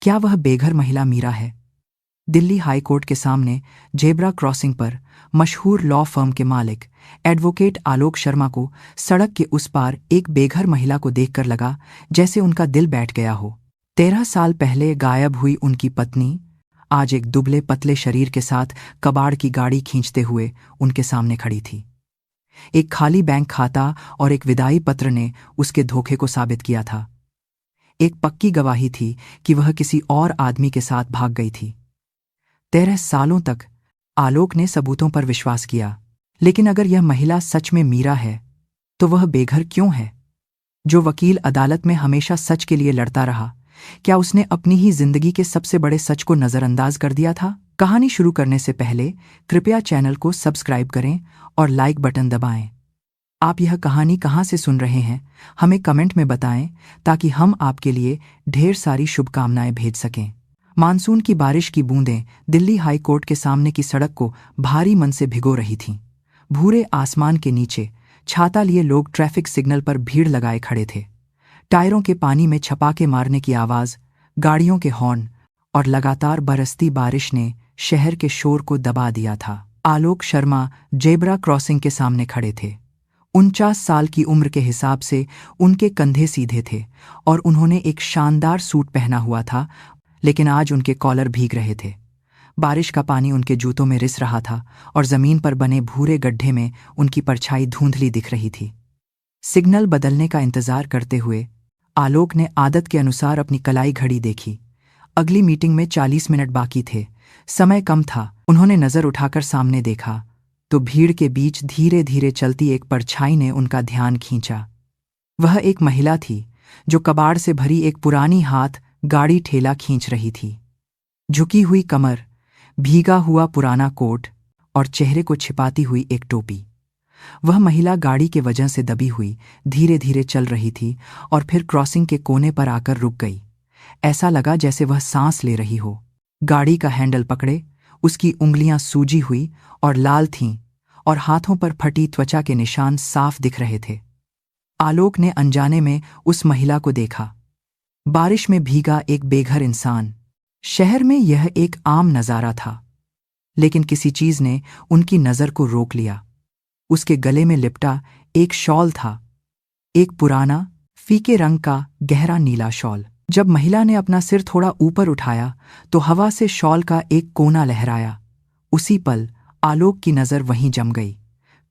क्या वह बेघर महिला मीरा है? दिल्ली हाई कोर्ट के सामने जेब्रा क्रॉसिंग पर मशहूर लॉ फर्म के मालिक एडवोकेट आलोक शर्मा को सड़क के उस पार एक बेघर महिला को देखकर लगा जैसे उनका दिल बैठ गया हो। 13 साल पहले गायब हुई उनकी पत्नी आज एक दुबले पतले शरीर के साथ कबाड़ की गाड़ी खींचते हुए उनके सामने खड़ी थी। एक खाली बैंक खाता और एक विदाई पत्र ने उसके धोखे को साबित किया था। एक पक्की गवाही थी कि वह किसी और आदमी के साथ भाग गई थी। 13 सालों तक आलोक ने सबूतों पर विश्वास किया, लेकिन अगर यह महिला सच में मीरा है तो वह बेघर क्यों है? जो वकील अदालत में हमेशा सच के लिए लड़ता रहा, क्या उसने अपनी ही जिंदगी के सबसे बड़े सच को नजरअंदाज कर दिया था? कहानी शुरू करने से पहले कृपया चैनल को सब्सक्राइब करें और लाइक बटन दबाएं। आप यह कहानी कहां से सुन रहे हैं हमें कमेंट में बताएं ताकि हम आपके लिए ढेर सारी शुभकामनाएं भेज सकें। मानसून की बारिश की बूंदें दिल्ली हाई कोर्ट के सामने की सड़क को भारी मन से भिगो रही थीं। भूरे आसमान के नीचे छाता लिए लोग ट्रैफिक सिग्नल पर भीड़ लगाए खड़े थे। टायरों के पानी में छपाके मारने की आवाज, गाड़ियों के हॉर्न और लगातार बरसती बारिश ने शहर के शोर को दबा दिया था। आलोक शर्मा जेब्रा क्रॉसिंग के सामने खड़े थे। 49 साल की उम्र के हिसाब से उनके कंधे सीधे थे और उन्होंने एक शानदार सूट पहना हुआ था, लेकिन आज उनके कॉलर भीग रहे थे। बारिश का पानी उनके जूतों में रिस रहा था और जमीन पर बने भूरे गड्ढे में उनकी परछाई धुंधली दिख रही थी। सिग्नल बदलने का इंतजार करते हुए आलोक ने आदत के अनुसार अपनी कलाई घड़ी देखी। अगली मीटिंग में 40 मिनट बाकी थे, समय कम था। उन्होंने नजर उठाकर सामने देखा तो भीड़ के बीच धीरे धीरे चलती एक परछाई ने उनका ध्यान खींचा। वह एक महिला थी जो कबाड़ से भरी एक पुरानी हाथ गाड़ी ठेला खींच रही थी। झुकी हुई कमर, भीगा हुआ पुराना कोट और चेहरे को छिपाती हुई एक टोपी। वह महिला गाड़ी के वजन से दबी हुई धीरे धीरे चल रही थी और फिर क्रॉसिंग के कोने पर आकर रुक गई। ऐसा लगा जैसे वह सांस ले रही हो। गाड़ी का हैंडल पकड़े उसकी उंगलियां सूजी हुई और लाल थीं और हाथों पर फटी त्वचा के निशान साफ दिख रहे थे। आलोक ने अनजाने में उस महिला को देखा। बारिश में भीगा एक बेघर इंसान। शहर में यह एक आम नजारा था, लेकिन किसी चीज ने उनकी नजर को रोक लिया। उसके गले में लिपटा एक शॉल था, एक पुराना फीके रंग का गहरा नीला शॉल। जब महिला ने अपना सिर थोड़ा ऊपर उठाया तो हवा से शॉल का एक कोना लहराया। उसी पल आलोक की नजर वहीं जम गई।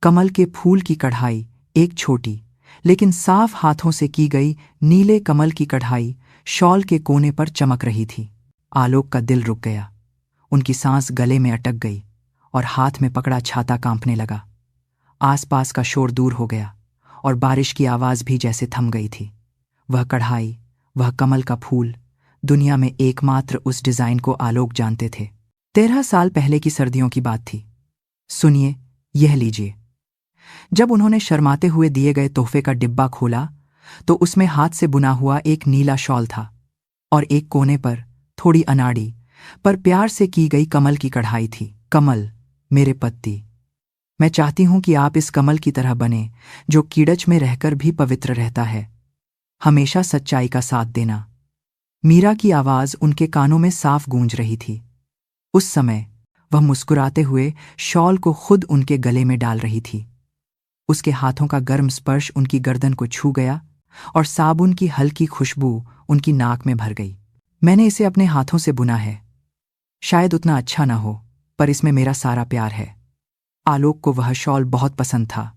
कमल के फूल की कढ़ाई, एक छोटी लेकिन साफ हाथों से की गई नीले कमल की कढ़ाई शॉल के कोने पर चमक रही थी। आलोक का दिल रुक गया। उनकी सांस गले में अटक गई और हाथ में पकड़ा छाता कांपने लगा। आसपास का शोर दूर हो गया और बारिश की आवाज भी जैसे थम गई थी। वह कढ़ाई, वह कमल का फूल, दुनिया में एकमात्र उस डिजाइन को आलोक जानते थे। 13 साल पहले की सर्दियों की बात थी। सुनिए, यह लीजिए। जब उन्होंने शर्माते हुए दिए गए तोहफे का डिब्बा खोला तो उसमें हाथ से बुना हुआ एक नीला शॉल था और एक कोने पर थोड़ी अनाड़ी पर प्यार से की गई कमल की कढ़ाई थी। कमल, मेरे पति, मैं चाहती हूं कि आप इस कमल की तरह बने जो कीड़च में रहकर भी पवित्र रहता है। हमेशा सच्चाई का साथ देना। मीरा की आवाज उनके कानों में साफ गूंज रही थी। उस समय वह मुस्कुराते हुए शॉल को खुद उनके गले में डाल रही थी। उसके हाथों का गर्म स्पर्श उनकी गर्दन को छू गया और साबुन की हल्की खुशबू उनकी नाक में भर गई। मैंने इसे अपने हाथों से बुना है। शायद उतना अच्छा ना हो, पर इसमें मेरा सारा प्यार है। आलोक को वह शॉल बहुत पसंद था।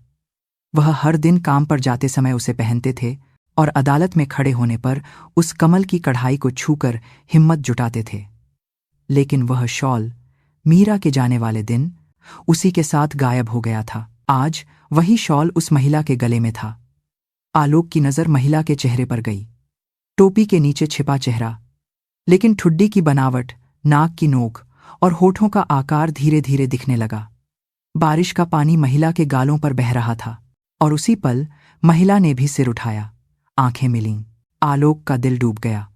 वह हर दिन काम पर जाते समय उसे पहनते थे और अदालत में खड़े होने पर उस कमल की कढ़ाई को छूकर हिम्मत जुटाते थे। लेकिन वह शॉल मीरा के जाने वाले दिन उसी के साथ गायब हो गया था। आज वही शॉल उस महिला के गले में था। आलोक की नजर महिला के चेहरे पर गई। टोपी के नीचे छिपा चेहरा, लेकिन ठुड्डी की बनावट, नाक की नोक और होठों का आकार धीरे धीरे दिखने लगा। बारिश का पानी महिला के गालों पर बह रहा था और उसी पल महिला ने भी सिर उठाया। आंखें मिलीं। आलोक का दिल डूब गया।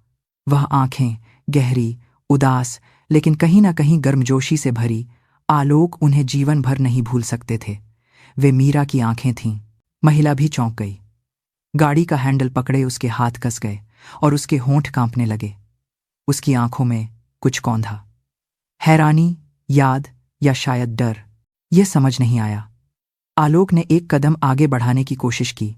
वह आंखें गहरी, उदास, लेकिन कहीं ना कहीं गर्मजोशी से भरी। आलोक उन्हें जीवन भर नहीं भूल सकते थे। वे मीरा की आंखें थीं। महिला भी चौंक गई। गाड़ी का हैंडल पकड़े उसके हाथ कस गए और उसके होंठ कांपने लगे। उसकी आंखों में कुछ कौंधा, हैरानी, याद या शायद डर, यह समझ नहीं आया। आलोक ने एक कदम आगे बढ़ाने की कोशिश की।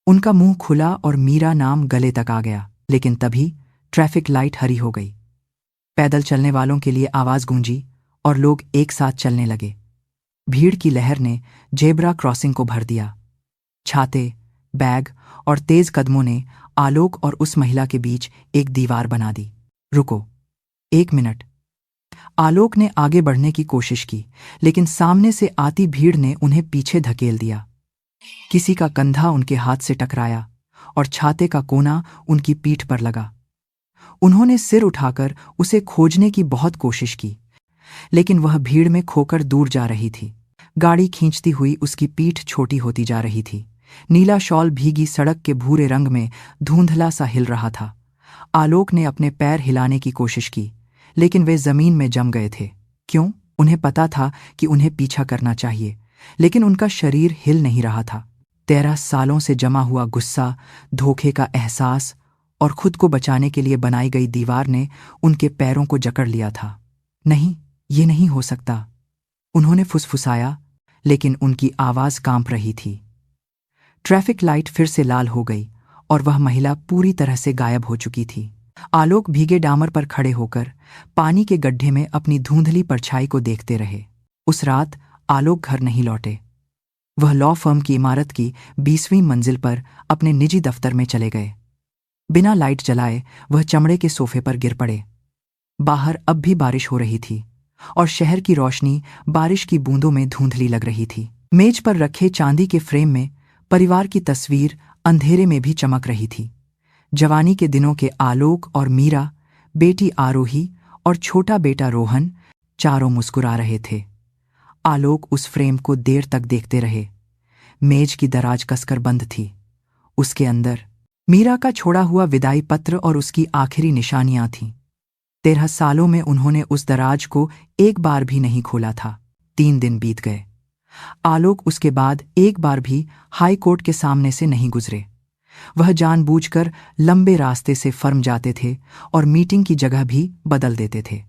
उनका मुंह खुला और मीरा नाम गले तक आ गया, लेकिन तभी ट्रैफिक लाइट हरी हो गई। पैदल चलने वालों के लिए आवाज गूंजी और लोग एक साथ चलने लगे। भीड़ की लहर ने जेब्रा क्रॉसिंग को भर दिया। छाते, बैग और तेज कदमों ने आलोक और उस महिला के बीच एक दीवार बना दी। रुको, 1 मिनट। आलोक ने आगे बढ़ने की कोशिश की, लेकिन सामने से आती भीड़ ने उन्हें पीछे धकेल दिया। किसी का कंधा उनके हाथ से टकराया और छाते का कोना उनकी पीठ पर लगा। उन्होंने सिर उठाकर उसे खोजने की बहुत कोशिश की, लेकिन वह भीड़ में खोकर दूर जा रही थी। गाड़ी खींचती हुई उसकी पीठ छोटी होती जा रही थी। नीला शॉल भीगी सड़क के भूरे रंग में धुंधला सा हिल रहा था। आलोक ने अपने पैर हिलाने की कोशिश की, लेकिन वे जमीन में जम गए थे। क्यों? उन्हें पता था कि उन्हें पीछा करना चाहिए, लेकिन उनका शरीर हिल नहीं रहा था। 13 सालों से जमा हुआ गुस्सा, धोखे का एहसास और खुद को बचाने के लिए बनाई गई दीवार ने उनके पैरों को जकड़ लिया था। नहीं, ये नहीं हो सकता, उन्होंने फुसफुसाया, लेकिन उनकी आवाज कांप रही थी। ट्रैफिक लाइट फिर से लाल हो गई और वह महिला पूरी तरह से गायब हो चुकी थी। आलोक भीगे डामर पर खड़े होकर पानी के गड्ढे में अपनी धुंधली परछाई को देखते रहे। उस रात आलोक घर नहीं लौटे। वह लॉ फर्म की इमारत की 20वीं मंजिल पर अपने निजी दफ्तर में चले गए। बिना लाइट जलाए वह चमड़े के सोफे पर गिर पड़े। बाहर अब भी बारिश हो रही थी और शहर की रोशनी बारिश की बूंदों में धुंधली लग रही थी। मेज पर रखे चांदी के फ्रेम में परिवार की तस्वीर अंधेरे में भी चमक रही थी। जवानी के दिनों के आलोक और मीरा, बेटी आरोही और छोटा बेटा रोहन, चारों मुस्कुरा रहे थे। आलोक उस फ्रेम को देर तक देखते रहे। मेज की दराज कसकर बंद थी। उसके अंदर मीरा का छोड़ा हुआ विदाई पत्र और उसकी आखिरी निशानियां थीं। 13 सालों में उन्होंने उस दराज को एक बार भी नहीं खोला था। 3 दिन बीत गए। आलोक उसके बाद एक बार भी हाई कोर्ट के सामने से नहीं गुजरे। वह जानबूझकर लंबे रास्ते से फर्म जाते थे और मीटिंग की जगह भी बदल देते थे।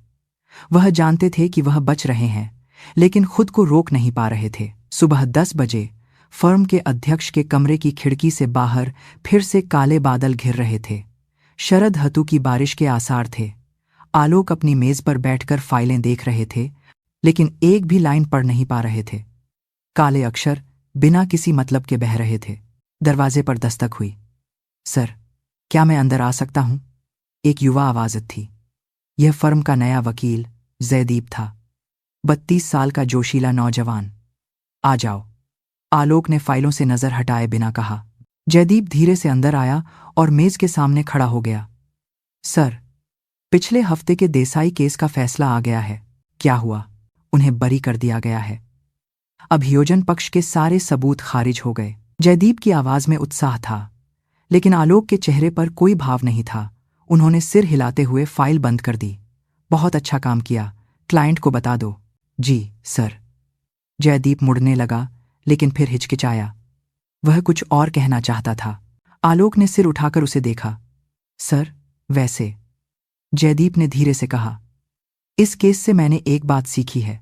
वह जानते थे कि वह बच रहे हैं, लेकिन खुद को रोक नहीं पा रहे थे। सुबह 10 बजे फर्म के अध्यक्ष के कमरे की खिड़की से बाहर फिर से काले बादल घिर रहे थे। शरद ऋतु की बारिश के आसार थे। आलोक अपनी मेज पर बैठकर फाइलें देख रहे थे, लेकिन एक भी लाइन पढ़ नहीं पा रहे थे। काले अक्षर बिना किसी मतलब के बह रहे थे। दरवाजे पर दस्तक हुई। सर, क्या मैं अंदर आ सकता हूं? एक युवा आवाज थी। यह फर्म का नया वकील जयदीप था। 32 साल का जोशीला नौजवान। आ जाओ, आलोक ने फाइलों से नजर हटाए बिना कहा। जयदीप धीरे से अंदर आया और मेज के सामने खड़ा हो गया। सर, पिछले हफ्ते के देसाई केस का फैसला आ गया है। क्या हुआ? उन्हें बरी कर दिया गया है। अभियोजन पक्ष के सारे सबूत खारिज हो गए। जयदीप की आवाज में उत्साह था, लेकिन आलोक के चेहरे पर कोई भाव नहीं था। उन्होंने सिर हिलाते हुए फाइल बंद कर दी। बहुत अच्छा काम किया, क्लाइंट को बता दो। जी सर। जयदीप मुड़ने लगा, लेकिन फिर हिचकिचाया। वह कुछ और कहना चाहता था। आलोक ने सिर उठाकर उसे देखा। सर, वैसे, जयदीप ने धीरे से कहा, इस केस से मैंने एक बात सीखी है।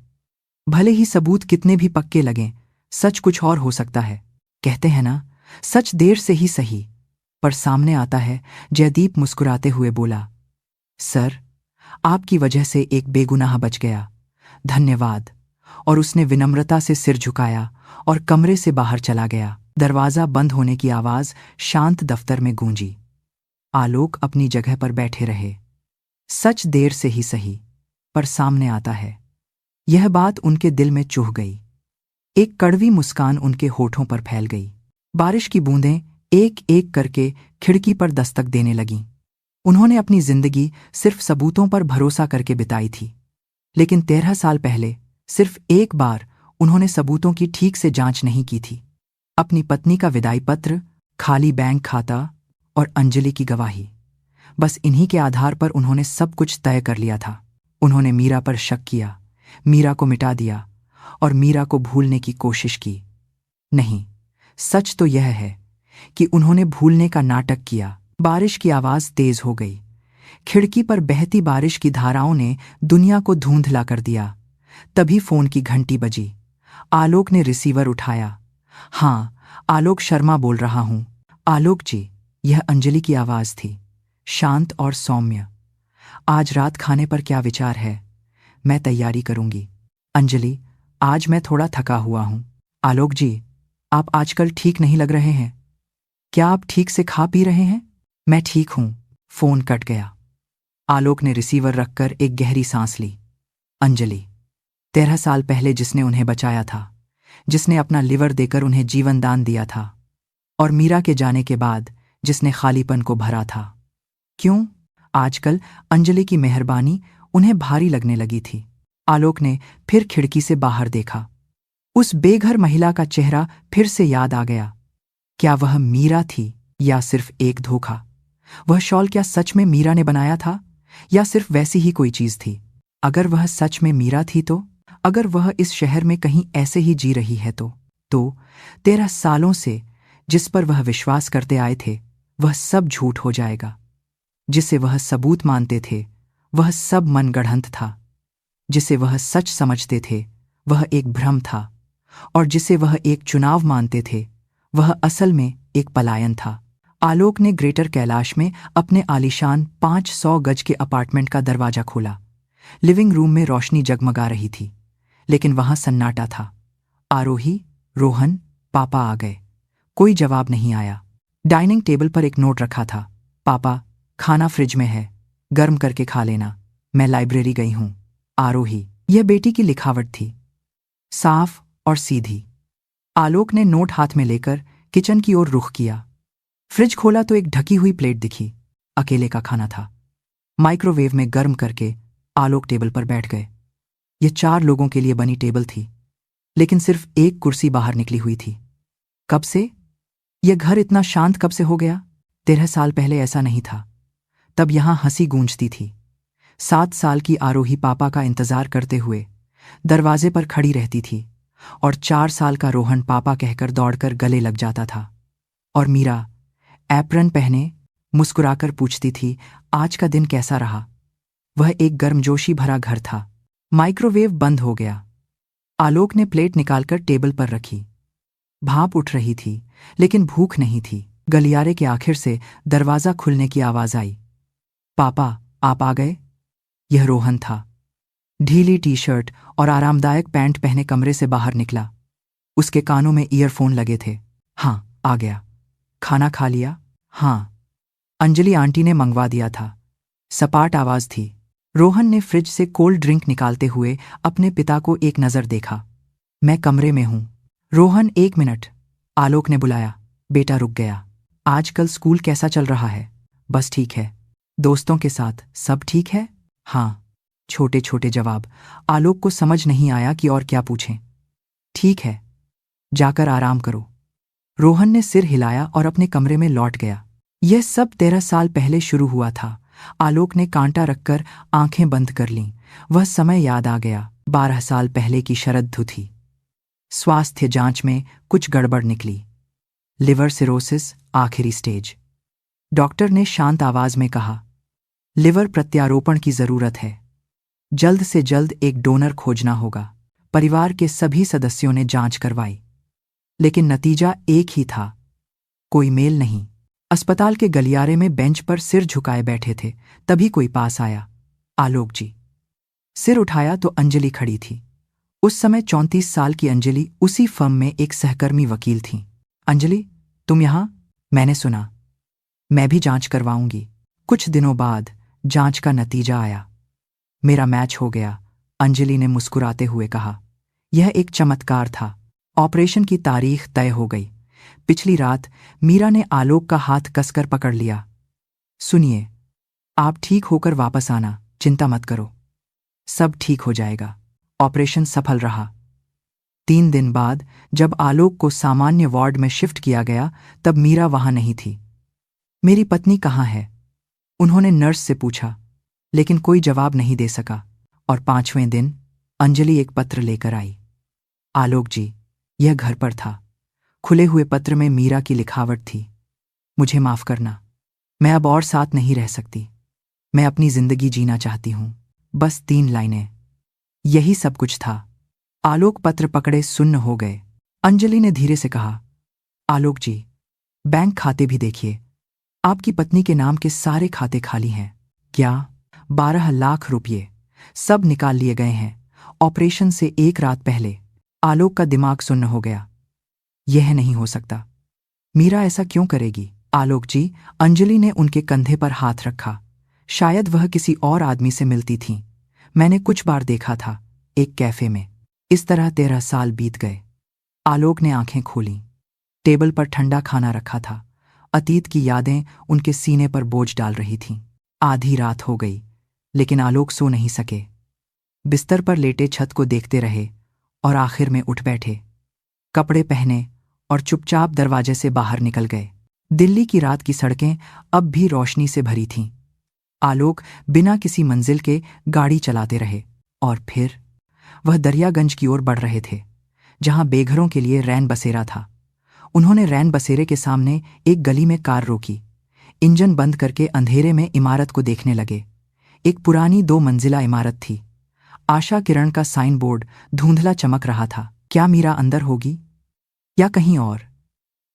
भले ही सबूत कितने भी पक्के लगें, सच कुछ और हो सकता है। कहते हैं ना, सच देर से ही सही, पर सामने आता है। जयदीप मुस्कुराते हुए बोला, सर, आपकी वजह से एक बेगुनाह बच गया। धन्यवाद। और उसने विनम्रता से सिर झुकाया और कमरे से बाहर चला गया। दरवाजा बंद होने की आवाज शांत दफ्तर में गूंजी। आलोक अपनी जगह पर बैठे रहे। सच देर से ही सही, पर सामने आता है। यह बात उनके दिल में चुभ गई। एक कड़वी मुस्कान उनके होठों पर फैल गई। बारिश की बूंदें एक एक करके खिड़की पर दस्तक देने लगीं। उन्होंने अपनी जिंदगी सिर्फ सबूतों पर भरोसा करके बिताई थी, लेकिन 13 साल पहले सिर्फ एक बार उन्होंने सबूतों की ठीक से जांच नहीं की थी। अपनी पत्नी का विदाई पत्र, खाली बैंक खाता और अंजलि की गवाही, बस इन्हीं के आधार पर उन्होंने सब कुछ तय कर लिया था। उन्होंने मीरा पर शक किया, मीरा को मिटा दिया और मीरा को भूलने की कोशिश की। नहीं, सच तो यह है कि उन्होंने भूलने का नाटक किया। बारिश की आवाज तेज हो गई। खिड़की पर बहती बारिश की धाराओं ने दुनिया को धुंधला कर दिया। तभी फोन की घंटी बजी। आलोक ने रिसीवर उठाया। हाँ, आलोक शर्मा बोल रहा हूं। आलोक जी, यह अंजलि की आवाज थी, शांत और सौम्य। आज रात खाने पर क्या विचार है? मैं तैयारी करूंगी। अंजलि, आज मैं थोड़ा थका हुआ हूं। आलोक जी, आप आजकल ठीक नहीं लग रहे हैं। क्या आप ठीक से खा पी रहे हैं? मैं ठीक हूं। फोन कट गया। आलोक ने रिसीवर रखकर एक गहरी सांस ली। अंजलि, 13 साल पहले जिसने उन्हें बचाया था, जिसने अपना लिवर देकर उन्हें जीवन दान दिया था, और मीरा के जाने के बाद जिसने खालीपन को भरा था। क्यों आजकल अंजलि की मेहरबानी उन्हें भारी लगने लगी थी। आलोक ने फिर खिड़की से बाहर देखा। उस बेघर महिला का चेहरा फिर से याद आ गया। क्या वह मीरा थी या सिर्फ एक धोखा? वह शॉल क्या सच में मीरा ने बनाया था या सिर्फ वैसी ही कोई चीज थी? अगर वह सच में मीरा थी तो, अगर वह इस शहर में कहीं ऐसे ही जी रही है तो 13 सालों से जिस पर वह विश्वास करते आए थे, वह सब झूठ हो जाएगा। जिसे वह सबूत मानते थे, वह सब मनगढ़ंत था। जिसे वह सच समझते थे, वह एक भ्रम था। और जिसे वह एक चुनाव मानते थे, वह असल में एक पलायन था। आलोक ने ग्रेटर कैलाश में अपने आलीशान 500 गज के अपार्टमेंट का दरवाजा खोला। लिविंग रूम में रोशनी जगमगा रही थी, लेकिन वहां सन्नाटा था। आरोही, रोहन, पापा आ गए। कोई जवाब नहीं आया। डाइनिंग टेबल पर एक नोट रखा था। पापा, खाना फ्रिज में है, गर्म करके खा लेना। मैं लाइब्रेरी गई हूं। आरोही। यह बेटी की लिखावट थी, साफ और सीधी। आलोक ने नोट हाथ में लेकर किचन की ओर रुख किया। फ्रिज खोला तो एक ढकी हुई प्लेट दिखी। अकेले का खाना था। माइक्रोवेव में गर्म करके आलोक टेबल पर बैठ गए। यह 4 लोगों के लिए बनी टेबल थी, लेकिन सिर्फ एक कुर्सी बाहर निकली हुई थी। कब से? यह घर इतना शांत कब से हो गया? 13 साल पहले ऐसा नहीं था। तब यहां हंसी गूंजती थी। 7 साल की आरोही पापा का इंतजार करते हुए दरवाजे पर खड़ी रहती थी, और 4 साल का रोहन पापा कहकर दौड़कर गले लग जाता था। और मीरा एप्रन पहने मुस्कुराकर पूछती थी, आज का दिन कैसा रहा? वह एक गर्मजोशी भरा घर था। माइक्रोवेव बंद हो गया। आलोक ने प्लेट निकालकर टेबल पर रखी। भाप उठ रही थी, लेकिन भूख नहीं थी। गलियारे के आखिर से दरवाजा खुलने की आवाज आई। पापा, आप आ गए? यह रोहन था। ढीली टी शर्ट और आरामदायक पैंट पहने कमरे से बाहर निकला। उसके कानों में ईयरफोन लगे थे। हाँ, आ गया। खाना खा लिया? हाँ, अंजलि आंटी ने मंगवा दिया था। सपाट आवाज थी। रोहन ने फ्रिज से कोल्ड ड्रिंक निकालते हुए अपने पिता को एक नजर देखा। मैं कमरे में हूं। रोहन, 1 मिनट, आलोक ने बुलाया। बेटा रुक गया। आजकल स्कूल कैसा चल रहा है? बस ठीक है। दोस्तों के साथ सब ठीक है? हाँ। छोटे छोटे जवाब। आलोक को समझ नहीं आया कि और क्या पूछें। ठीक है, जाकर आराम करो। रोहन ने सिर हिलाया और अपने कमरे में लौट गया। यह सब 13 साल पहले शुरू हुआ था। आलोक ने कांटा रखकर आंखें बंद कर लीं। वह समय याद आ गया। 12 साल पहले की शरद थी। स्वास्थ्य जांच में कुछ गड़बड़ निकली। लिवर सिरोसिस, आखिरी स्टेज। डॉक्टर ने शांत आवाज में कहा, लिवर प्रत्यारोपण की जरूरत है। जल्द से जल्द एक डोनर खोजना होगा। परिवार के सभी सदस्यों ने जांच करवाई, लेकिन नतीजा एक ही था, कोई मेल नहीं। अस्पताल के गलियारे में बेंच पर सिर झुकाए बैठे थे, तभी कोई पास आया। आलोक जी। सिर उठाया तो अंजलि खड़ी थी। उस समय 34 साल की अंजलि उसी फर्म में एक सहकर्मी वकील थीं। अंजलि, तुम यहां? मैंने सुना। मैं भी जांच करवाऊंगी। कुछ दिनों बाद जांच का नतीजा आया। मेरा मैच हो गया, अंजलि ने मुस्कुराते हुए कहा। यह एक चमत्कार था। ऑपरेशन की तारीख तय हो गई। पिछली रात मीरा ने आलोक का हाथ कसकर पकड़ लिया। सुनिए, आप ठीक होकर वापस आना, चिंता मत करो, सब ठीक हो जाएगा। ऑपरेशन सफल रहा। 3 दिन बाद जब आलोक को सामान्य वार्ड में शिफ्ट किया गया, तब मीरा वहां नहीं थी। मेरी पत्नी कहाँ है? उन्होंने नर्स से पूछा, लेकिन कोई जवाब नहीं दे सका। और 5वें दिन अंजलि एक पत्र लेकर आई। आलोक जी, यह घर पर था। खुले हुए पत्र में मीरा की लिखावट थी। मुझे माफ करना, मैं अब और साथ नहीं रह सकती। मैं अपनी जिंदगी जीना चाहती हूँ, बस 3 लाइनें। यही सब कुछ था। आलोक पत्र पकड़े सुन्न हो गए। अंजलि ने धीरे से कहा, आलोक जी, बैंक खाते भी देखिए। आपकी पत्नी के नाम के सारे खाते खाली हैं। क्या? 12 लाख रुपये सब निकाल लिए गए हैं ऑपरेशन से 1 रात पहले। आलोक का दिमाग सुन्न हो गया। यह नहीं हो सकता। मीरा ऐसा क्यों करेगी? आलोक जी, अंजलि ने उनके कंधे पर हाथ रखा। शायद वह किसी और आदमी से मिलती थी। मैंने कुछ बार देखा था, एक कैफे में। इस तरह 13 साल बीत गए। आलोक ने आंखें खोलीं। टेबल पर ठंडा खाना रखा था। अतीत की यादें उनके सीने पर बोझ डाल रही थीं। आधी रात हो गई, लेकिन आलोक सो नहीं सके। बिस्तर पर लेटे छत को देखते रहे और आखिर में उठ बैठे। कपड़े पहने और चुपचाप दरवाजे से बाहर निकल गए। दिल्ली की रात की सड़कें अब भी रोशनी से भरी थीं। आलोक बिना किसी मंजिल के गाड़ी चलाते रहे और फिर वह दरियागंज की ओर बढ़ रहे थे, जहां बेघरों के लिए रैन बसेरा था। उन्होंने रैन बसेरे के सामने एक गली में कार रोकी। इंजन बंद करके अंधेरे में इमारत को देखने लगे। एक पुरानी 2 मंजिला इमारत थी। आशा किरण का साइन बोर्ड धुंधला चमक रहा था। क्या मीरा अंदर होगी या कहीं और?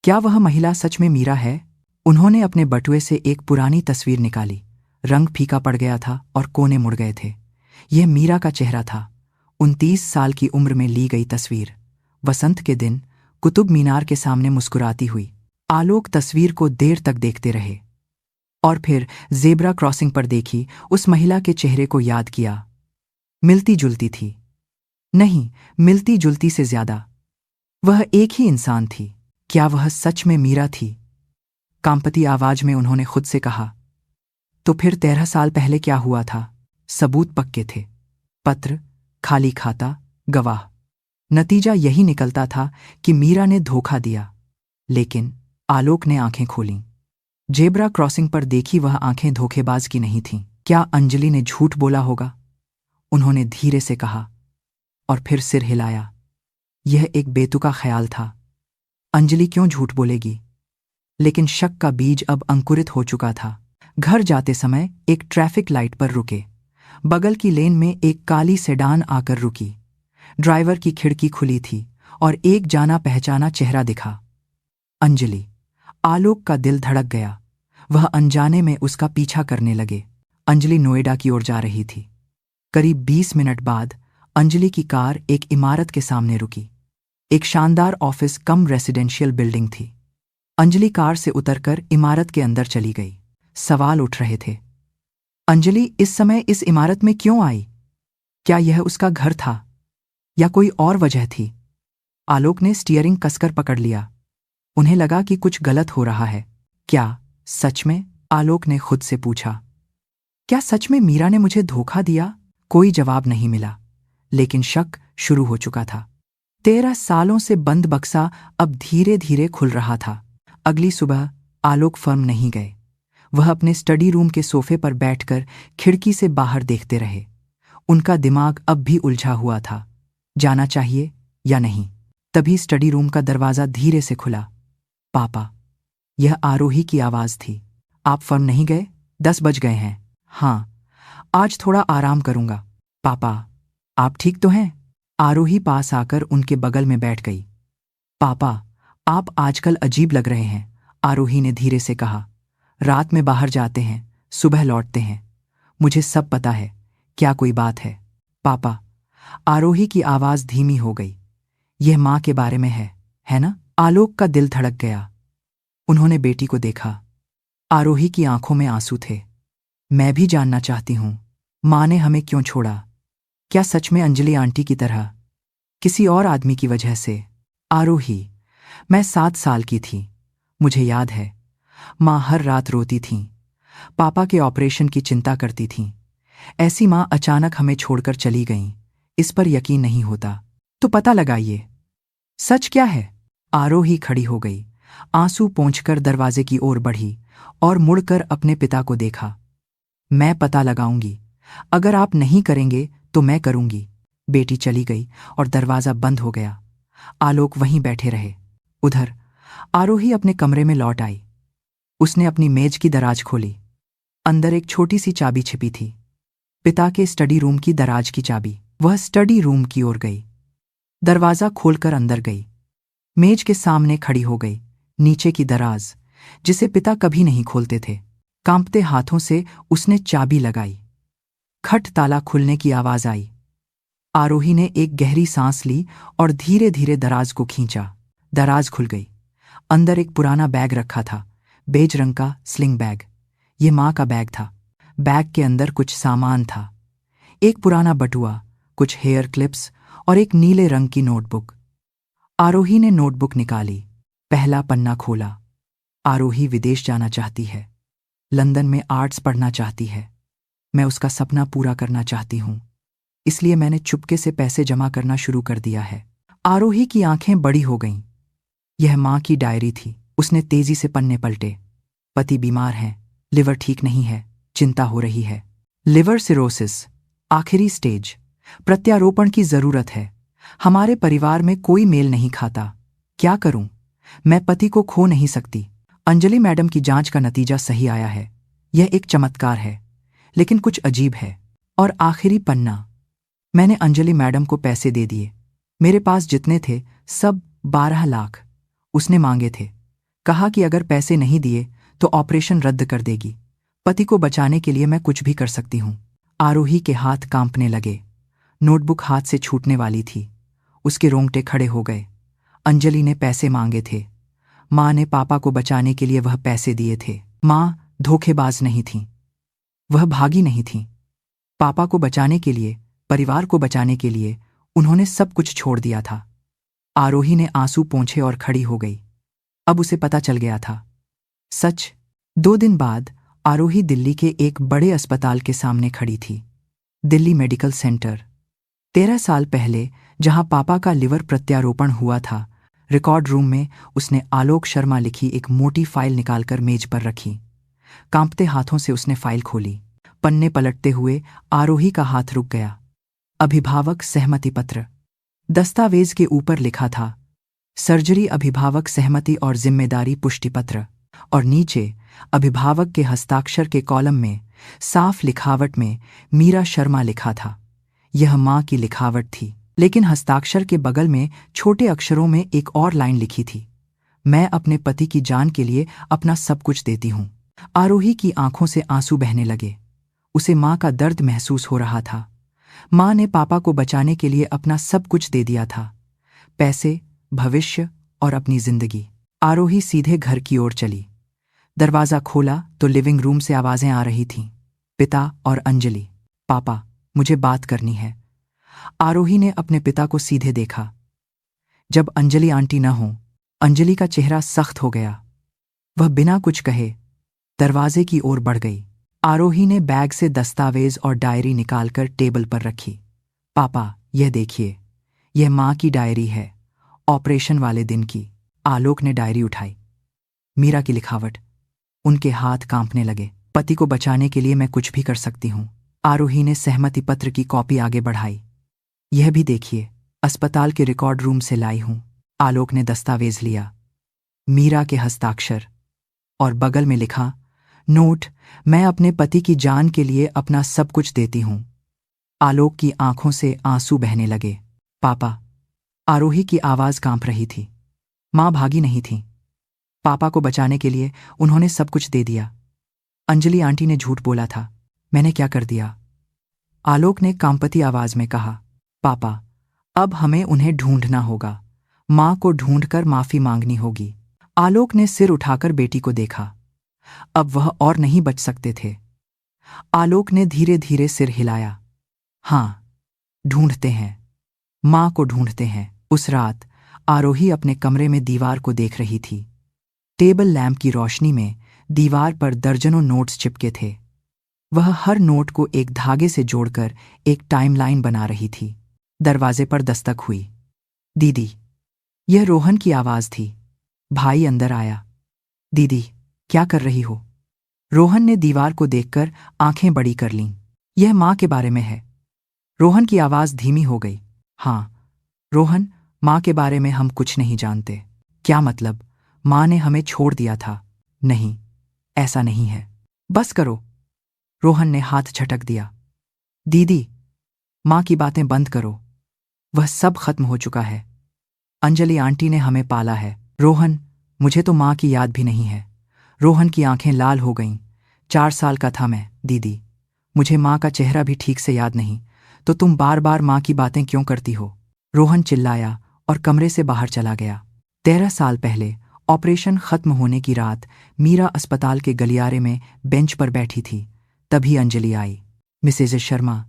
क्या वह महिला सच में मीरा है? उन्होंने अपने बटुए से एक पुरानी तस्वीर निकाली। रंग फीका पड़ गया था और कोने मुड़ गए थे। यह मीरा का चेहरा था। 29 साल की उम्र में ली गई तस्वीर। वसंत के दिन कुतुब मीनार के सामने मुस्कुराती हुई। आलोक तस्वीर को देर तक देखते रहे और फिर जेब्रा क्रॉसिंग पर देखी उस महिला के चेहरे को याद किया। मिलती जुलती थी। नहीं, मिलती जुलती से ज्यादा। वह एक ही इंसान थी। क्या वह सच में मीरा थी? कांपती आवाज में उन्होंने खुद से कहा। तो फिर 13 साल पहले क्या हुआ था? सबूत पक्के थे। पत्र, खाली खाता, गवाह। नतीजा यही निकलता था कि मीरा ने धोखा दिया। लेकिन आलोक ने आंखें खोलीं। जेब्रा क्रॉसिंग पर देखी वह आंखें धोखेबाज की नहीं थीं। क्या अंजलि ने झूठ बोला होगा? उन्होंने धीरे से कहा और फिर सिर हिलाया। यह एक बेतुका ख्याल था। अंजलि क्यों झूठ बोलेगी? लेकिन शक का बीज अब अंकुरित हो चुका था। घर जाते समय एक ट्रैफिक लाइट पर रुके। बगल की लेन में एक काली सेडान आकर रुकी। ड्राइवर की खिड़की खुली थी और एक जाना पहचाना चेहरा दिखा। अंजलि। आलोक का दिल धड़क गया। वह अनजाने में उसका पीछा करने लगे। अंजलि नोएडा की ओर जा रही थी। करीब 20 मिनट बाद अंजलि की कार एक इमारत के सामने रुकी। एक शानदार ऑफिस कम रेसिडेंशियल बिल्डिंग थी। अंजलि कार से उतरकर इमारत के अंदर चली गई। सवाल उठ रहे थे। अंजलि इस समय इस इमारत में क्यों आई? क्या यह उसका घर था या कोई और वजह थी? आलोक ने स्टीयरिंग कसकर पकड़ लिया। उन्हें लगा कि कुछ गलत हो रहा है। क्या सच में? आलोक ने खुद से पूछा। क्या सच में मीरा ने मुझे धोखा दिया? कोई जवाब नहीं मिला, लेकिन शक शुरू हो चुका था। 13 सालों से बंद बक्सा अब धीरे धीरे खुल रहा था। अगली सुबह आलोक फर्म नहीं गए। वह अपने स्टडी रूम के सोफे पर बैठकर खिड़की से बाहर देखते रहे। उनका दिमाग अब भी उलझा हुआ था, जाना चाहिए या नहीं। तभी स्टडी रूम का दरवाजा धीरे से खुला। पापा, यह आरोही की आवाज थी। आप फर्म नहीं गए? 10 बज गए हैं। हाँ, आज थोड़ा आराम करूंगा। पापा, आप ठीक तो हैं? आरोही पास आकर उनके बगल में बैठ गई। पापा, आप आजकल अजीब लग रहे हैं, आरोही ने धीरे से कहा। रात में बाहर जाते हैं, सुबह लौटते हैं। मुझे सब पता है। क्या कोई बात है? पापा, आरोही की आवाज धीमी हो गई। यह माँ के बारे में है ना? आलोक का दिल धड़क गया। उन्होंने बेटी को देखा। आरोही की आंखों में आंसू थे। मैं भी जानना चाहती हूं, माँ ने हमें क्यों छोड़ा? क्या सच में अंजलि आंटी की तरह किसी और आदमी की वजह से? आरोही, मैं 7 साल की थी। मुझे याद है, माँ हर रात रोती थीं। पापा के ऑपरेशन की चिंता करती थीं। ऐसी माँ अचानक हमें छोड़कर चली गईं। इस पर यकीन नहीं होता। तो पता लगाइए, सच क्या है? आरोही खड़ी हो गई, आंसू पोंछकर दरवाजे की ओर बढ़ी और मुड़कर अपने पिता को देखा। मैं पता लगाऊंगी। अगर आप नहीं करेंगे तो मैं करूंगी। बेटी चली गई और दरवाजा बंद हो गया। आलोक वहीं बैठे रहे। उधर आरोही अपने कमरे में लौट आई। उसने अपनी मेज की दराज खोली। अंदर एक छोटी सी चाबी छिपी थी, पिता के स्टडी रूम की दराज की चाबी। वह स्टडी रूम की ओर गई, दरवाजा खोलकर अंदर गई, मेज के सामने खड़ी हो गई। नीचे की दराज, जिसे पिता कभी नहीं खोलते थे, कांपते हाथों से उसने चाबी लगाई। खट ताला खुलने की आवाज आई। आरोही ने एक गहरी सांस ली और धीरे धीरे दराज को खींचा। दराज खुल गई। अंदर एक पुराना बैग रखा था, बेज रंग का स्लिंग बैग। ये माँ का बैग था। बैग के अंदर कुछ सामान था, एक पुराना बटुआ, कुछ हेयर क्लिप्स और एक नीले रंग की नोटबुक। आरोही ने नोटबुक निकाली, पहला पन्ना खोला। आरोही विदेश जाना चाहती है, लंदन में आर्ट्स पढ़ना चाहती है। मैं उसका सपना पूरा करना चाहती हूँ, इसलिए मैंने चुपके से पैसे जमा करना शुरू कर दिया है। आरोही की आंखें बड़ी हो गईं। यह माँ की डायरी थी। उसने तेजी से पन्ने पलटे। पति बीमार हैं, लिवर ठीक नहीं है, चिंता हो रही है। लिवर सिरोसिस, आखिरी स्टेज, प्रत्यारोपण की जरूरत है। हमारे परिवार में कोई मेल नहीं खाता। क्या करूं? मैं पति को खो नहीं सकती। अंजलि मैडम की जांच का नतीजा सही आया है। यह एक चमत्कार है, लेकिन कुछ अजीब है। और आखिरी पन्ना, मैंने अंजलि मैडम को पैसे दे दिए। मेरे पास जितने थे सब 12 लाख उसने मांगे थे। कहा कि अगर पैसे नहीं दिए तो ऑपरेशन रद्द कर देगी। पति को बचाने के लिए मैं कुछ भी कर सकती हूँ। आरोही के हाथ कांपने लगे। नोटबुक हाथ से छूटने वाली थी। उसके रोंगटे खड़े हो गए। अंजलि ने पैसे मांगे थे। माँ ने पापा को बचाने के लिए वह पैसे दिए थे। माँ धोखेबाज नहीं थी, वह भागी नहीं थी। पापा को बचाने के लिए, परिवार को बचाने के लिए उन्होंने सब कुछ छोड़ दिया था। आरोही ने आंसू पोंछे और खड़ी हो गई। अब उसे पता चल गया था सच। 2 दिन बाद आरोही दिल्ली के एक बड़े अस्पताल के सामने खड़ी थी। Delhi medical centre. 13 साल पहले जहां पापा का लिवर प्रत्यारोपण हुआ था, रिकॉर्ड रूम में उसने आलोक शर्मा लिखी एक मोटी फाइल निकालकर मेज पर रखी। कांपते हाथों से उसने फाइल खोली। पन्ने पलटते हुए आरोही का हाथ रुक गया। अभिभावक सहमति पत्र। दस्तावेज के ऊपर लिखा था सर्जरी अभिभावक सहमति और जिम्मेदारी पुष्टि पत्र, और नीचे अभिभावक के हस्ताक्षर के कॉलम में साफ लिखावट में मीरा शर्मा लिखा था। यह माँ की लिखावट थी, लेकिन हस्ताक्षर के बगल में छोटे अक्षरों में एक और लाइन लिखी थी, मैं अपने पति की जान के लिए अपना सब कुछ देती हूँ। आरोही की आंखों से आंसू बहने लगे। उसे माँ का दर्द महसूस हो रहा था। माँ ने पापा को बचाने के लिए अपना सब कुछ दे दिया था, पैसे, भविष्य और अपनी जिंदगी। आरोही सीधे घर की ओर चली। दरवाजा खोला तो लिविंग रूम से आवाजें आ रही थीं। पिता और अंजलि। पापा, मुझे बात करनी है। आरोही ने अपने पिता को सीधे देखा। जब अंजलि आंटी न हो, अंजलि का चेहरा सख्त हो गया। वह बिना कुछ कहे दरवाजे की ओर बढ़ गई। आरोही ने बैग से दस्तावेज और डायरी निकालकर टेबल पर रखी। पापा, यह देखिए, यह माँ की डायरी है, ऑपरेशन वाले दिन की। आलोक ने डायरी उठाई। मीरा की लिखावट। उनके हाथ कांपने लगे। पति को बचाने के लिए मैं कुछ भी कर सकती हूँ। आरोही ने सहमति पत्र की कॉपी आगे बढ़ाई। यह भी देखिए, अस्पताल के रिकॉर्ड रूम से लाई हूं। आलोक ने दस्तावेज लिया। मीरा के हस्ताक्षर, और बगल में लिखा, नोट, मैं अपने पति की जान के लिए अपना सब कुछ देती हूं। आलोक की आंखों से आंसू बहने लगे। पापा। आरोही की आवाज कांप रही थी। मां भागी नहीं थी। पापा को बचाने के लिए उन्होंने सब कुछ दे दिया। अंजलि आंटी ने झूठ बोला था। मैंने क्या कर दिया? आलोक ने कांपती आवाज में कहा। पापा, अब हमें उन्हें ढूंढना होगा। मां को ढूंढकर माफी मांगनी होगी। आलोक ने सिर उठाकर बेटी को देखा। अब वह और नहीं बच सकते थे। आलोक ने धीरे धीरे सिर हिलाया। हां, ढूंढते हैं, मां को ढूंढते हैं। उस रात आरोही अपने कमरे में दीवार को देख रही थी। टेबल लैंप की रोशनी में दीवार पर दर्जनों नोट्स चिपके थे। वह हर नोट को एक धागे से जोड़कर एक टाइमलाइन बना रही थी। दरवाजे पर दस्तक हुई। दीदी। यह रोहन की आवाज थी। भाई अंदर आया। दीदी, क्या कर रही हो? रोहन ने दीवार को देखकर आंखें बड़ी कर लीं। यह मां के बारे में है। रोहन की आवाज धीमी हो गई। हां रोहन, मां के बारे में हम कुछ नहीं जानते। क्या मतलब? मां ने हमें छोड़ दिया था? नहीं, ऐसा नहीं है। बस करो, रोहन ने हाथ झटक दिया। दीदी, माँ की बातें बंद करो। वह सब खत्म हो चुका है। अंजलि आंटी ने हमें पाला है। रोहन, मुझे तो माँ की याद भी नहीं है। रोहन की आंखें लाल हो गईं। 4 साल का था मैं, दीदी। मुझे माँ का चेहरा भी ठीक से याद नहीं, तो तुम बार बार माँ की बातें क्यों करती हो? रोहन चिल्लाया और कमरे से बाहर चला गया। 13 साल पहले ऑपरेशन खत्म होने की रात मीरा अस्पताल के गलियारे में बेंच पर बैठी थी। तभी अंजलि आई। मिसेज शर्मा,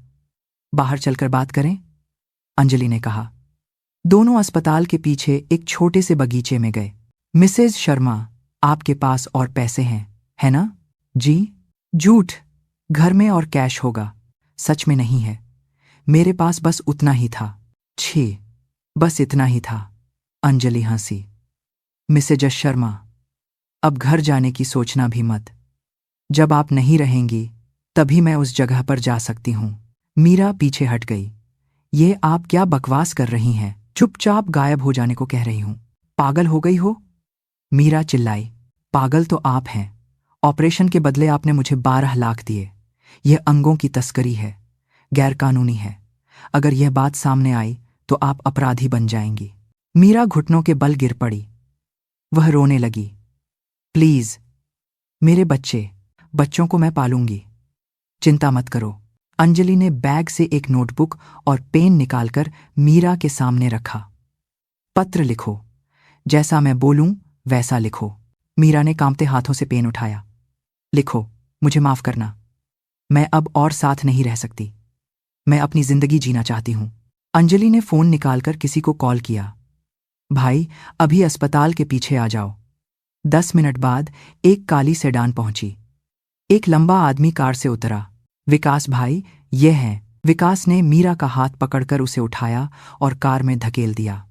बाहर चलकर बात करें, अंजलि ने कहा। दोनों अस्पताल के पीछे एक छोटे से बगीचे में गए। मिसेज शर्मा, आपके पास और पैसे हैं, है ना? जी? झूठ। घर में और कैश होगा। सच में नहीं है। मेरे पास बस उतना ही था। छी, बस इतना ही था। अंजलि हंसी। मिसेज शर्मा, अब घर जाने की सोचना भी मत। जब आप नहीं रहेंगी तभी मैं उस जगह पर जा सकती हूं। मीरा पीछे हट गई। ये आप क्या बकवास कर रही हैं? चुपचाप गायब हो जाने को कह रही हूं। पागल हो गई हो? मीरा चिल्लाई। पागल तो आप हैं। ऑपरेशन के बदले आपने मुझे 12 लाख दिए। यह अंगों की तस्करी है, गैरकानूनी है। अगर यह बात सामने आई तो आप अपराधी बन जाएंगी। मीरा घुटनों के बल गिर पड़ी। वह रोने लगी। प्लीज, मेरे बच्चों को मैं पालूंगी। चिंता मत करो। अंजलि ने बैग से एक नोटबुक और पेन निकालकर मीरा के सामने रखा। पत्र लिखो, जैसा मैं बोलूं वैसा लिखो। मीरा ने कांपते हाथों से पेन उठाया। लिखो, मुझे माफ करना। मैं अब और साथ नहीं रह सकती। मैं अपनी जिंदगी जीना चाहती हूं। अंजलि ने फोन निकालकर किसी को कॉल किया। भाई, अभी अस्पताल के पीछे आ जाओ। 10 मिनट बाद एक काली सेडान पहुंची। एक लंबा आदमी कार से उतरा। विकास भाई, ये है। विकास ने मीरा का हाथ पकड़कर उसे उठाया और कार में धकेल दिया।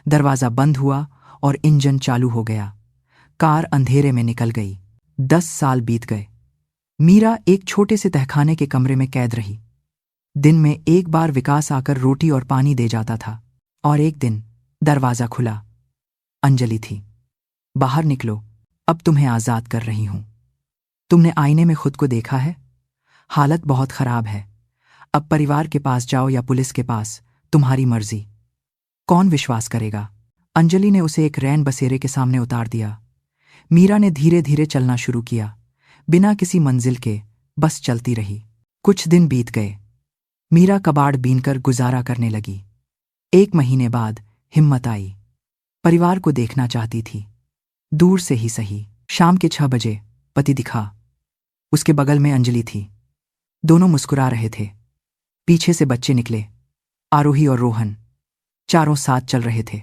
दरवाजा बंद हुआ और इंजन चालू हो गया। कार अंधेरे में निकल गई। 10 साल बीत गए। मीरा एक छोटे से तहखाने के कमरे में कैद रही। दिन में एक बार विकास आकर रोटी और पानी दे जाता था। और एक दिन दरवाजा खुला। अंजलि थी। बाहर निकलो, अब तुम्हें आजाद कर रही हूं। तुमने आईने में खुद को देखा है? हालत बहुत खराब है। अब परिवार के पास जाओ या पुलिस के पास, तुम्हारी मर्जी। कौन विश्वास करेगा? अंजलि ने उसे एक रैन बसेरे के सामने उतार दिया। मीरा ने धीरे धीरे चलना शुरू किया, बिना किसी मंजिल के, बस चलती रही। कुछ दिन बीत गए। मीरा कबाड़ बीनकर गुजारा करने लगी। 1 महीने बाद हिम्मत आई। परिवार को देखना चाहती थी, दूर से ही सही। शाम के 6 बजे पति दिखा। उसके बगल में अंजलि थी। दोनों मुस्कुरा रहे थे। पीछे से बच्चे निकले, आरोही और रोहन। चारों साथ चल रहे थे,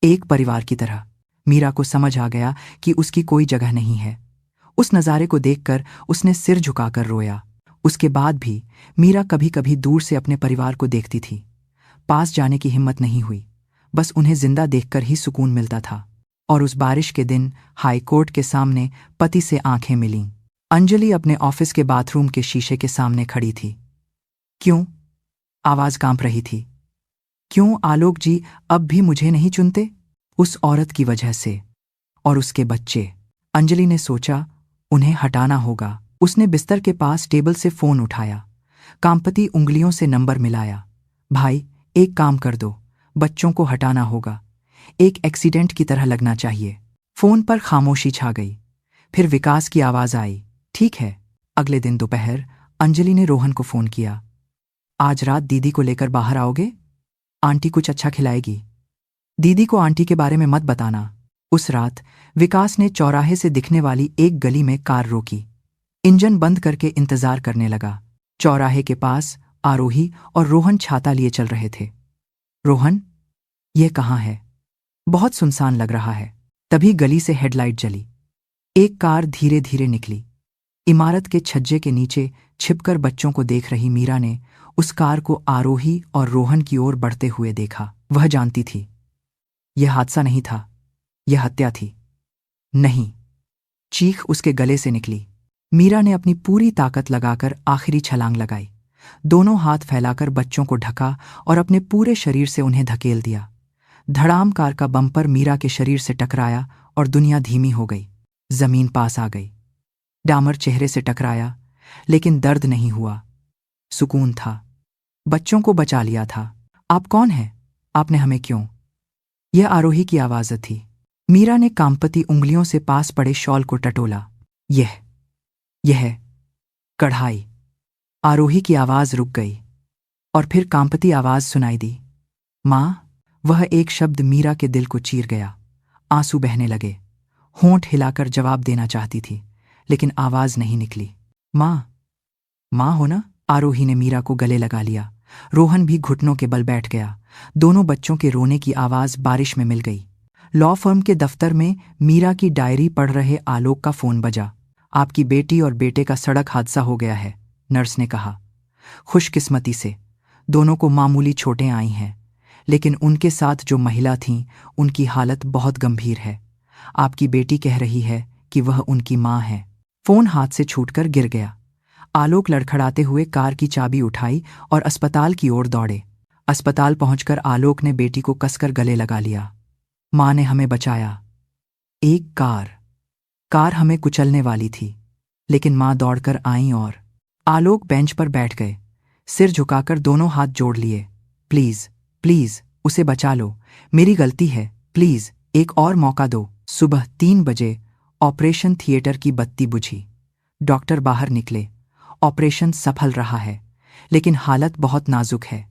एक परिवार की तरह। मीरा को समझ आ गया कि उसकी कोई जगह नहीं है। उस नज़ारे को देखकर उसने सिर झुकाकर रोया। उसके बाद भी मीरा कभी कभी दूर से अपने परिवार को देखती थी। पास जाने की हिम्मत नहीं हुई, बस उन्हें जिंदा देखकर ही सुकून मिलता था। और उस बारिश के दिन हाई कोर्ट के सामने पति से आंखें मिलीं। अंजलि अपने ऑफिस के बाथरूम के शीशे के सामने खड़ी थी। क्यों? आवाज कांप रही थी। क्यों आलोक जी अब भी मुझे नहीं चुनते? उस औरत की वजह से। और उसके बच्चे। अंजलि ने सोचा, उन्हें हटाना होगा। उसने बिस्तर के पास टेबल से फोन उठाया, कांपती उंगलियों से नंबर मिलाया। भाई, एक काम कर दो, बच्चों को हटाना होगा। एक एक्सीडेंट की तरह लगना चाहिए। फोन पर खामोशी छा गई। फिर विकास की आवाज आई, ठीक है। अगले दिन दोपहर अंजलि ने रोहन को फोन किया। आज रात दीदी को लेकर बाहर आओगे? आंटी कुछ अच्छा खिलाएगी। दीदी को आंटी के बारे में मत बताना। उस रात विकास ने चौराहे से दिखने वाली एक गली में कार रोकी। इंजन बंद करके इंतजार करने लगा। चौराहे के पास आरोही और रोहन छाता लिए चल रहे थे। रोहन, यह कहाँ है? बहुत सुनसान लग रहा है। तभी गली से हेडलाइट जली। एक कार धीरे धीरे निकली। इमारत के छज्जे के नीचे छिपकर बच्चों को देख रही मीरा ने उस कार को आरोही और रोहन की ओर बढ़ते हुए देखा। वह जानती थी, यह हादसा नहीं था, यह हत्या थी। नहीं। चीख उसके गले से निकली। मीरा ने अपनी पूरी ताकत लगाकर आखिरी छलांग लगाई। दोनों हाथ फैलाकर बच्चों को ढका और अपने पूरे शरीर से उन्हें धकेल दिया। धड़ाम कार का बम्पर मीरा के शरीर से टकराया और दुनिया धीमी हो गई। जमीन पास आ गई। डामर चेहरे से टकराया, लेकिन दर्द नहीं हुआ, सुकून था। बच्चों को बचा लिया था। आप कौन हैं? आपने हमें क्यों? यह आरोही की आवाज थी। मीरा ने कांपती उंगलियों से पास पड़े शॉल को टटोला। यह कढ़ाई। आरोही की आवाज रुक गई और फिर कांपती आवाज सुनाई दी। मां। वह एक शब्द मीरा के दिल को चीर गया। आंसू बहने लगे। होंठ हिलाकर जवाब देना चाहती थी, लेकिन आवाज नहीं निकली। मां। मां हो ना? आरोही ने मीरा को गले लगा लिया। रोहन भी घुटनों के बल बैठ गया। दोनों बच्चों के रोने की आवाज बारिश में मिल गई। लॉ फर्म के दफ्तर में मीरा की डायरी पढ़ रहे आलोक का फोन बजा। आपकी बेटी और बेटे का सड़क हादसा हो गया है, नर्स ने कहा। खुशकिस्मती से दोनों को मामूली चोटें आई हैं, लेकिन उनके साथ जो महिला थीं उनकी हालत बहुत गंभीर है। आपकी बेटी कह रही है कि वह उनकी मां है। फोन हाथ से छूटकर गिर गया। आलोक लड़खड़ाते हुए कार की चाबी उठाई और अस्पताल की ओर दौड़े। अस्पताल पहुंचकर आलोक ने बेटी को कसकर गले लगा लिया। मां ने हमें बचाया। एक कार हमें कुचलने वाली थी, लेकिन मां दौड़कर आईं और आलोक बेंच पर बैठ गए, सिर झुकाकर दोनों हाथ जोड़ लिए। प्लीज प्लीज उसे बचा लो, मेरी गलती है, प्लीज एक और मौका दो। सुबह 3 बजे ऑपरेशन थिएटर की बत्ती बुझी। डॉक्टर बाहर निकले। ऑपरेशन सफल रहा है, लेकिन हालत बहुत नाजुक है।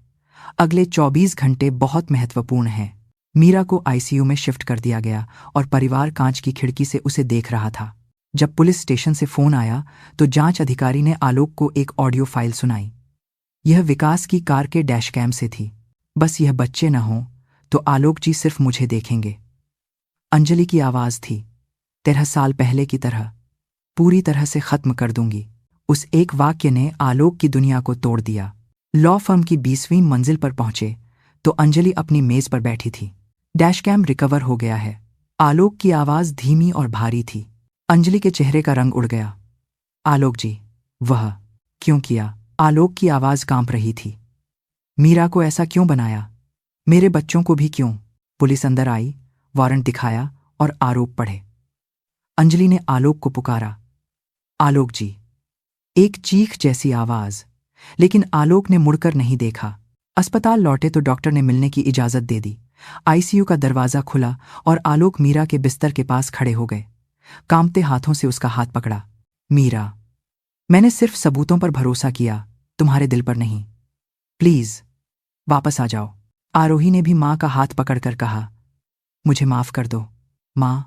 अगले 24 घंटे बहुत महत्वपूर्ण हैं। मीरा को आईसीयू में शिफ्ट कर दिया गया और परिवार कांच की खिड़की से उसे देख रहा था। जब पुलिस स्टेशन से फोन आया तो जांच अधिकारी ने आलोक को एक ऑडियो फाइल सुनाई। यह विकास की कार के डैशकैम से थी। बस यह बच्चे न हों तो आलोक जी सिर्फ मुझे देखेंगे। अंजलि की आवाज थी। 13 साल पहले की तरह, पूरी तरह से खत्म कर दूंगी। उस एक वाक्य ने आलोक की दुनिया को तोड़ दिया। लॉ फर्म की 20वीं मंजिल पर पहुंचे तो अंजलि अपनी मेज पर बैठी थी। डैशकैम रिकवर हो गया है। आलोक की आवाज धीमी और भारी थी। अंजलि के चेहरे का रंग उड़ गया। आलोक जी, वह क्यों किया? आलोक की आवाज कांप रही थी। मीरा को ऐसा क्यों बनाया? मेरे बच्चों को भी क्यों? पुलिस अंदर आई, वारंट दिखाया और आरोप पढ़े। अंजलि ने आलोक को पुकारा। आलोक जी। एक चीख जैसी आवाज, लेकिन आलोक ने मुड़कर नहीं देखा। अस्पताल लौटे तो डॉक्टर ने मिलने की इजाजत दे दी। आईसीयू का दरवाजा खुला और आलोक मीरा के बिस्तर के पास खड़े हो गए। कांपते हाथों से उसका हाथ पकड़ा। मीरा, मैंने सिर्फ सबूतों पर भरोसा किया, तुम्हारे दिल पर नहीं। प्लीज वापस आ जाओ। आरोही ने भी मां का हाथ पकड़कर कहा, मुझे माफ कर दो मां,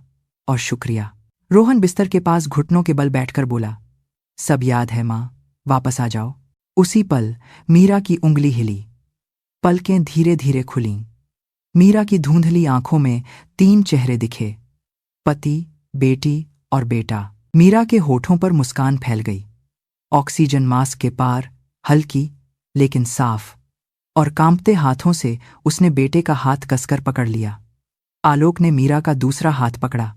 और शुक्रिया। रोहन बिस्तर के पास घुटनों के बल बैठकर बोला, सब याद है मां, वापस आ जाओ। उसी पल मीरा की उंगली हिली। पलकें धीरे धीरे खुलीं। मीरा की धुंधली आंखों में 3 चेहरे दिखे, पति, बेटी और बेटा। मीरा के होठों पर मुस्कान फैल गई। ऑक्सीजन मास्क के पार, हल्की लेकिन साफ। और कांपते हाथों से उसने बेटे का हाथ कसकर पकड़ लिया। आलोक ने मीरा का दूसरा हाथ पकड़ा।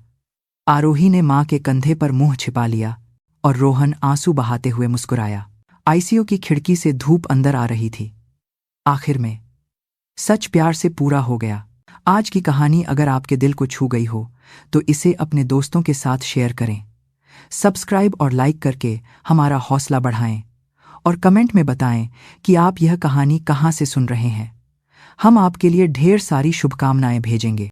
आरोही ने मां के कंधे पर मुंह छिपा लिया और रोहन आंसू बहाते हुए मुस्कुराया। आईसीयू की खिड़की से धूप अंदर आ रही थी। आखिर में सच प्यार से पूरा हो गया। आज की कहानी अगर आपके दिल को छू गई हो तो इसे अपने दोस्तों के साथ शेयर करें। सब्सक्राइब और लाइक करके हमारा हौसला बढ़ाएं और कमेंट में बताएं कि आप यह कहानी कहां से सुन रहे हैं। हम आपके लिए ढेर सारी शुभकामनाएं भेजेंगे।